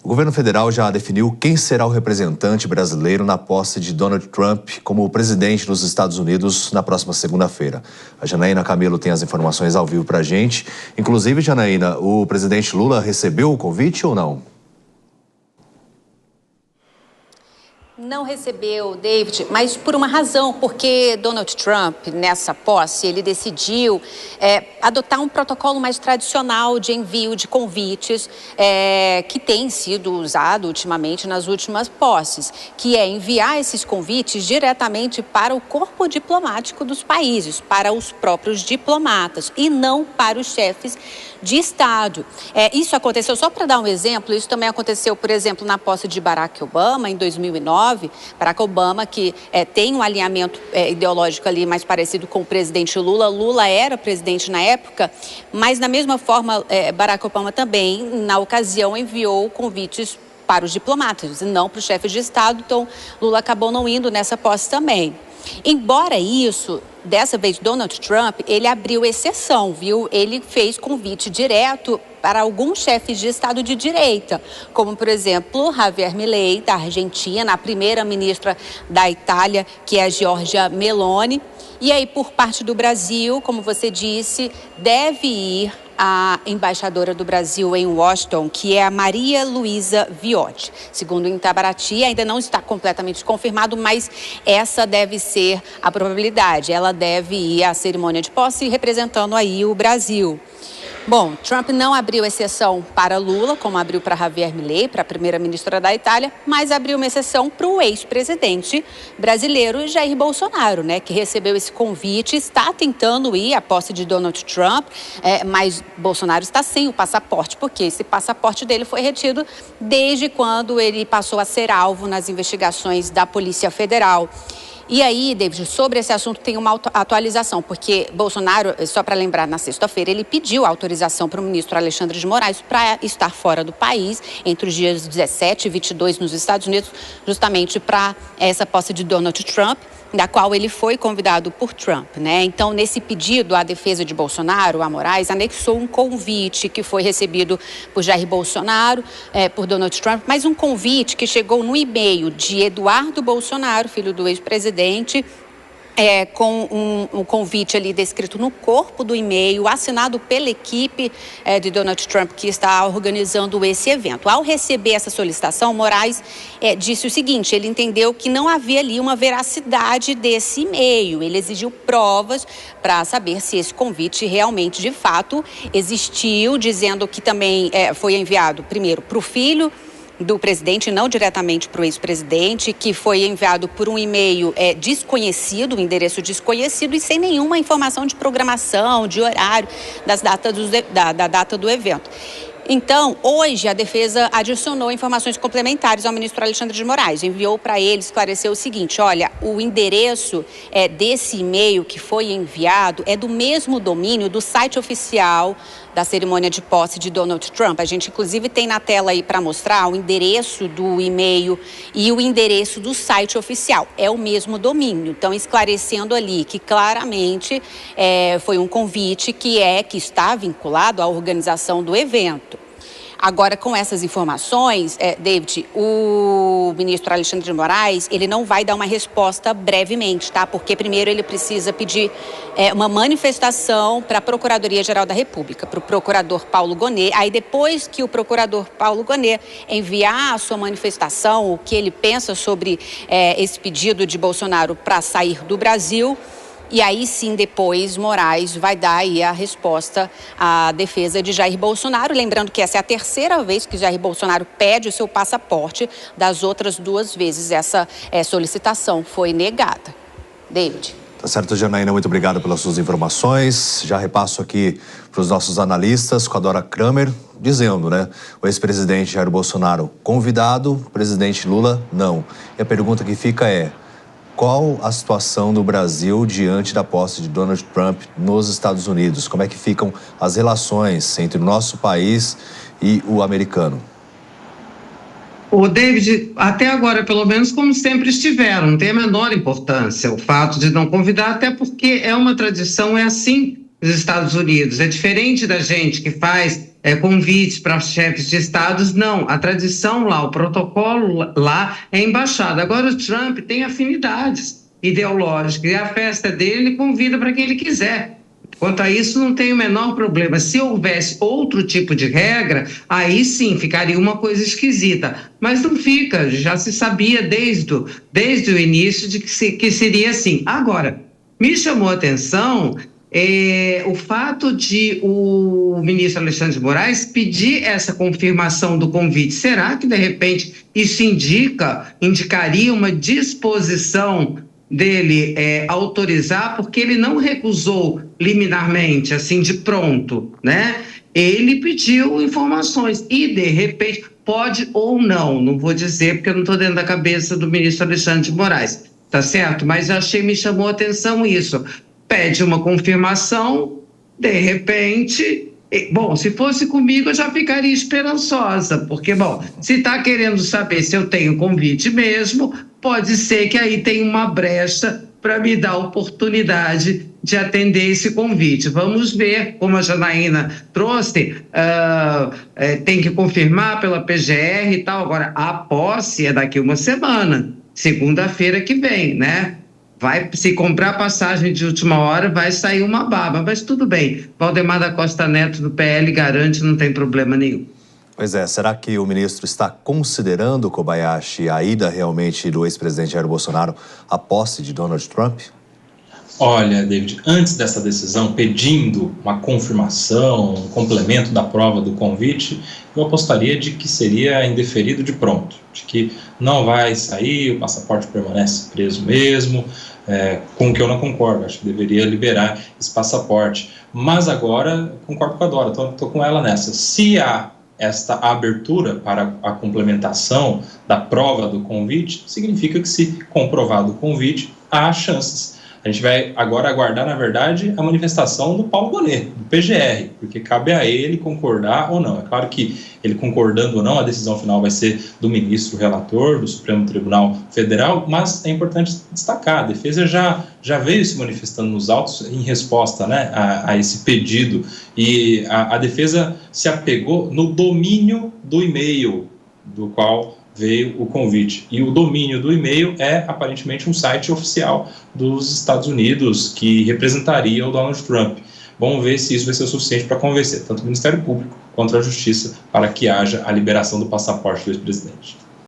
O governo federal já definiu quem será o representante brasileiro na posse de Donald Trump como presidente dos Estados Unidos na próxima segunda-feira. A Janaína Camelo tem as informações ao vivo pra gente. Inclusive, Janaína, o presidente Lula recebeu o convite ou não? Não recebeu, David, mas por uma razão, porque Donald Trump, nessa posse, ele decidiu adotar um protocolo mais tradicional de envio de convites que tem sido usado ultimamente nas últimas posses, que é enviar esses convites diretamente para o corpo diplomático dos países, para os próprios diplomatas e não para os chefes de Estado. Isso aconteceu, só para dar um exemplo, isso também aconteceu, por exemplo, na posse de Barack Obama, em 2009, Barack Obama, que tem um alinhamento ideológico ali mais parecido com o presidente Lula. Lula era presidente na época, mas da mesma forma, Barack Obama também, na ocasião, enviou convites para os diplomatas, e não para os chefes de Estado. Então, Lula acabou não indo nessa posse também. Embora isso, dessa vez Donald Trump, ele abriu exceção, viu? Ele fez convite direto para alguns chefes de Estado de direita, como, por exemplo, Javier Milei, da Argentina, a primeira-ministra da Itália, que é a Giorgia Meloni. E aí, por parte do Brasil, como você disse, deve ir a embaixadora do Brasil em Washington, que é a Maria Luísa Viotti. Segundo o Itamaraty, ainda não está completamente confirmado, mas essa deve ser a probabilidade. Ela deve ir à cerimônia de posse representando aí o Brasil. Bom, Trump não abriu exceção para Lula, como abriu para Javier Milei, para a primeira-ministra da Itália, mas abriu uma exceção para o ex-presidente brasileiro Jair Bolsonaro, né, que recebeu esse convite, está tentando ir à posse de Donald Trump, mas Bolsonaro está sem o passaporte, porque esse passaporte dele foi retido desde quando ele passou a ser alvo nas investigações da Polícia Federal. E aí, David, sobre esse assunto tem uma atualização, porque Bolsonaro, só para lembrar, na sexta-feira, ele pediu autorização para o ministro Alexandre de Moraes para estar fora do país entre os dias 17 e 22 nos Estados Unidos, justamente para essa posse de Donald Trump, da qual ele foi convidado por Trump, né? Então, nesse pedido, a defesa de Bolsonaro, a Moraes, anexou um convite que foi recebido por Jair Bolsonaro, por Donald Trump, mas um convite que chegou no e-mail de Eduardo Bolsonaro, filho do ex-presidente, com um convite ali descrito no corpo do e-mail, assinado pela equipe de Donald Trump, que está organizando esse evento. Ao receber essa solicitação, Moraes disse o seguinte: ele entendeu que não havia ali uma veracidade desse e-mail. Ele exigiu provas para saber se esse convite realmente, de fato, existiu, dizendo que também foi enviado primeiro para o filho do presidente, não diretamente para o ex-presidente, que foi enviado por um e-mail desconhecido, um endereço desconhecido e sem nenhuma informação de programação, de horário, da data do evento. Então, hoje, a defesa adicionou informações complementares ao ministro Alexandre de Moraes. Enviou para ele, esclareceu o seguinte: olha, o endereço desse e-mail que foi enviado é do mesmo domínio do site oficial da cerimônia de posse de Donald Trump. A gente, inclusive, tem na tela aí para mostrar o endereço do e-mail e o endereço do site oficial. É o mesmo domínio. Então, esclarecendo ali que claramente foi um convite que está vinculado à organização do evento. Agora, com essas informações, David, o ministro Alexandre de Moraes, ele não vai dar uma resposta brevemente, tá? Porque primeiro ele precisa pedir uma manifestação para a Procuradoria-Geral da República, para o procurador Paulo Gonet. Aí depois que o procurador Paulo Gonet enviar a sua manifestação, o que ele pensa sobre esse pedido de Bolsonaro para sair do Brasil, e aí sim, depois, Moraes vai dar aí a resposta à defesa de Jair Bolsonaro. Lembrando que essa é a terceira vez que Jair Bolsonaro pede o seu passaporte. Das outras duas vezes, essa solicitação foi negada. David. Tá certo, Janaína, muito obrigado pelas suas informações. Já repasso aqui para os nossos analistas, com a Dora Kramer, dizendo, né? O ex-presidente Jair Bolsonaro convidado, o presidente Lula não. E a pergunta que fica é: qual a situação do Brasil diante da posse de Donald Trump nos Estados Unidos? Como é que ficam as relações entre o nosso país e o americano? O David, até agora, pelo menos, como sempre estiveram, não tem a menor importância o fato de não convidar, até porque é uma tradição, é assim os Estados Unidos. É diferente da gente que faz convites para chefes de estados. Não, a tradição lá, o protocolo lá é embaixada. Agora o Trump tem afinidades ideológicas e a festa dele ele convida para quem ele quiser. Quanto a isso, não tem o menor problema. Se houvesse outro tipo de regra, aí sim ficaria uma coisa esquisita. Mas não fica, já se sabia desde o início de que seria assim. Agora, me chamou a atenção o fato de o ministro Alexandre de Moraes pedir essa confirmação do convite. Será que, de repente, isso indicaria uma disposição dele autorizar, porque ele não recusou liminarmente, assim, de pronto, né? Ele pediu informações e, de repente, pode ou não vou dizer, porque eu não estou dentro da cabeça do ministro Alexandre de Moraes, tá certo? Mas me chamou a atenção isso. Pede uma confirmação, de repente... Bom, se fosse comigo eu já ficaria esperançosa, porque, bom, se está querendo saber se eu tenho convite mesmo, pode ser que aí tenha uma brecha para me dar a oportunidade de atender esse convite. Vamos ver, como a Janaína trouxe, tem que confirmar pela PGR e tal. Agora, a posse é daqui uma semana, segunda-feira que vem, né? Se comprar passagem de última hora, vai sair uma baba, mas tudo bem. Valdemar da Costa Neto, do PL, garante, não tem problema nenhum. Pois é, será que o ministro está considerando, Kobayashi, a ida realmente do ex-presidente Jair Bolsonaro à posse de Donald Trump? Olha, David, antes dessa decisão, pedindo uma confirmação, um complemento da prova do convite, eu apostaria de que seria indeferido de pronto, de que não vai sair, o passaporte permanece preso mesmo, com o que eu não concordo, acho que deveria liberar esse passaporte. Mas agora, concordo com a Dora, estou com ela nessa. Se há esta abertura para a complementação da prova do convite, significa que, se comprovado o convite, há chances. A gente vai agora aguardar, na verdade, a manifestação do Paulo Gonet, do PGR, porque cabe a ele concordar ou não. É claro que ele concordando ou não, a decisão final vai ser do ministro relator do Supremo Tribunal Federal, mas é importante destacar, a defesa já veio se manifestando nos autos em resposta, né, a esse pedido, e a defesa se apegou no domínio do e-mail do qual veio o convite. E o domínio do e-mail é, aparentemente, um site oficial dos Estados Unidos que representaria o Donald Trump. Vamos ver se isso vai ser suficiente para convencer tanto o Ministério Público quanto a Justiça para que haja a liberação do passaporte do ex-presidente.